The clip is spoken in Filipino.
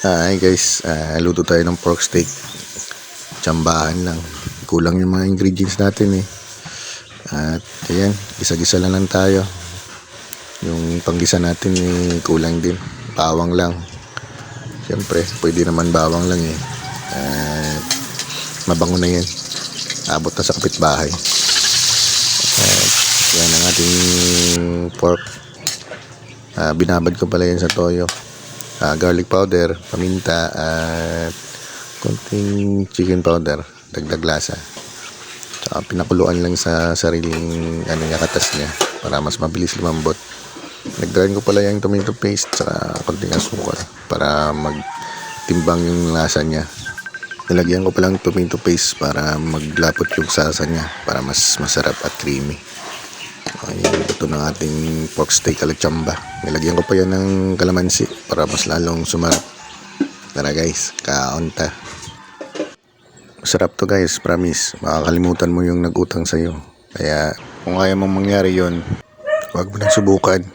Hi guys, luto tayo ng pork steak. Tsambahan lang. Kulang yung mga ingredients natin eh. At ayan, gisa-gisa lang tayo. Yung panggisa natin eh, kulang din. Bawang lang. Siyempre, pwede naman bawang lang eh. At mabango na yan. Abot na sa kapitbahay. At yan ang ating pork. Binabad ko pala yan sa toyo. Garlic powder, paminta, at konting chicken powder, dagdag lasa. Tsaka pinakuluan lang sa sariling katas niya para mas mabilis lumambot. Nagdrain ko pala yung tomato paste sa konting asukal para magtimbang yung lasa niya. Nilagyan ko palang tomato paste para maglapot yung salsa niya para mas masarap at creamy. Ito ng ating pork steak alachamba. Nilagyan ko pa yan ng kalamansi para mas lalong sumarap. Tara guys, kaunta. Masarap to guys, promise. Makakalimutan mo yung nag-utang sa'yo. Kaya kung kaya mong mangyari yon, huwag mo nang subukan.